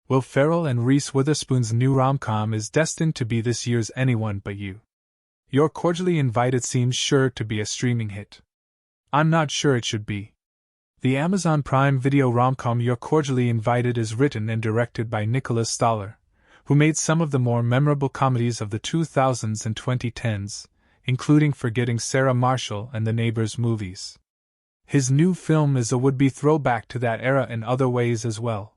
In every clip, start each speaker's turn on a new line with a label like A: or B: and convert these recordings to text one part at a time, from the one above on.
A: Will Ferrell and Reese Witherspoon's new rom-com is destined to be this year's Anyone But You. You're Cordially Invited seems sure to be a streaming hit. I'm not sure it should be. The Amazon Prime Video rom-com You're Cordially Invited is written and directed by Nicholas Stoller, who made some of the more memorable comedies of the 2000s and 2010s, including Forgetting Sarah Marshall and the Neighbors movies. His new film is a would-be throwback to that era in other ways as well.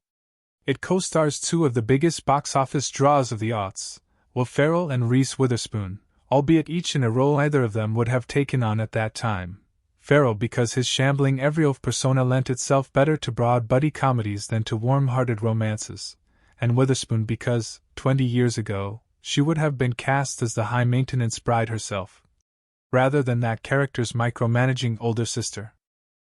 A: It co-stars two of the biggest box office draws of the aughts, Will Ferrell and Reese Witherspoon, albeit each in a role either of them would have taken on at that time. Ferrell because his shambling Everyolf persona lent itself better to broad buddy comedies than to warm-hearted romances, and Witherspoon because, 20 years ago, she would have been cast as the high-maintenance bride herself, rather than that character's micromanaging older sister.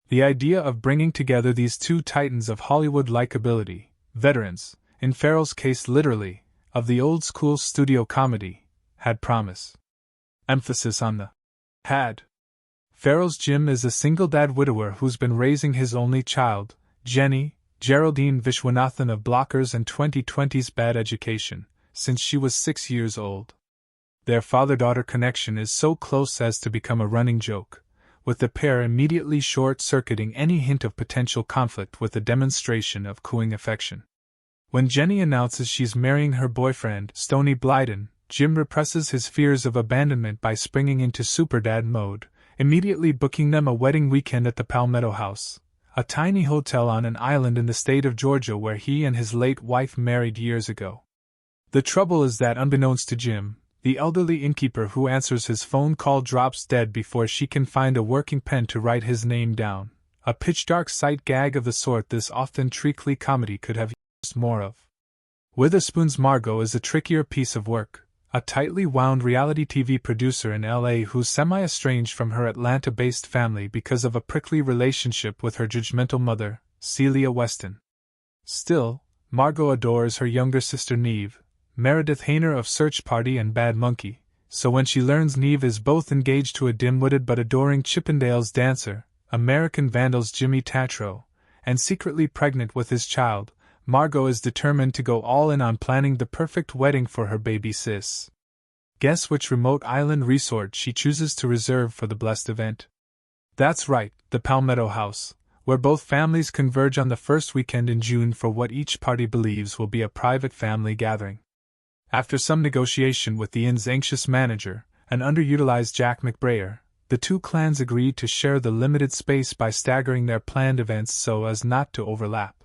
A: The idea of bringing together these two titans of Hollywood likability, veterans, in Ferrell's case literally, of the old-school studio comedy, had promise. Emphasis on the had. Ferrell's Jim is a single dad widower who's been raising his only child, Jenny, Geraldine Vishwanathan of Blockers and 2020's Bad Education, since she was 6 years old. Their father-daughter connection is so close as to become a running joke, with the pair immediately short-circuiting any hint of potential conflict with a demonstration of cooing affection. When Jenny announces she's marrying her boyfriend, Stoney Blyden, Jim represses his fears of abandonment by springing into superdad mode, immediately booking them a wedding weekend at the Palmetto House, a tiny hotel on an island in the state of Georgia where he and his late wife married years ago. The trouble is that unbeknownst to Jim, the elderly innkeeper who answers his phone call drops dead before she can find a working pen to write his name down, a pitch-dark sight gag of the sort this often treacly comedy could have used more of. Witherspoon's Margot is a trickier piece of work, a tightly wound reality TV producer in LA who's semi-estranged from her Atlanta-based family because of a prickly relationship with her judgmental mother, Celia Weston. Still, Margot adores her younger sister Neve, Meredith Hayner of Search Party and Bad Monkey, so when she learns Neve is both engaged to a dim-witted but adoring Chippendales dancer, American Vandal's Jimmy Tatro, and secretly pregnant with his child, Margot is determined to go all in on planning the perfect wedding for her baby sis. Guess which remote island resort she chooses to reserve for the blessed event? That's right, the Palmetto House, where both families converge on the first weekend in June for what each party believes will be a private family gathering. After some negotiation with the inn's anxious manager, an underutilized Jack McBrayer, the two clans agreed to share the limited space by staggering their planned events so as not to overlap.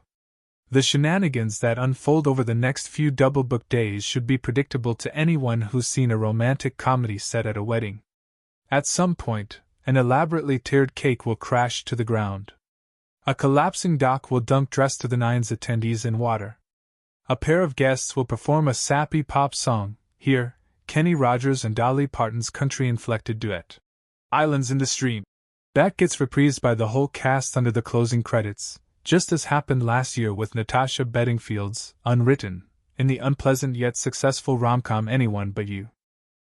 A: The shenanigans that unfold over the next few double-booked days should be predictable to anyone who's seen a romantic comedy set at a wedding. At some point, an elaborately tiered cake will crash to the ground. A collapsing dock will dunk dressed to the nines attendees in water. A pair of guests will perform a sappy pop song, here, Kenny Rogers and Dolly Parton's country-inflected duet, Islands in the Stream. That gets reprised by the whole cast under the closing credits, just as happened last year with Natasha Bedingfield's Unwritten, in the unpleasant yet successful rom-com Anyone But You.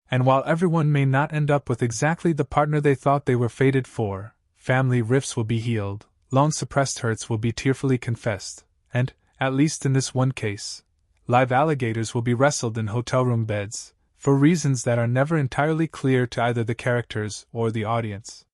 A: And while everyone may not end up with exactly the partner they thought they were fated for, family rifts will be healed, long-suppressed hurts will be tearfully confessed, and, at least in this one case, live alligators will be wrestled in hotel room beds, for reasons that are never entirely clear to either the characters or the audience.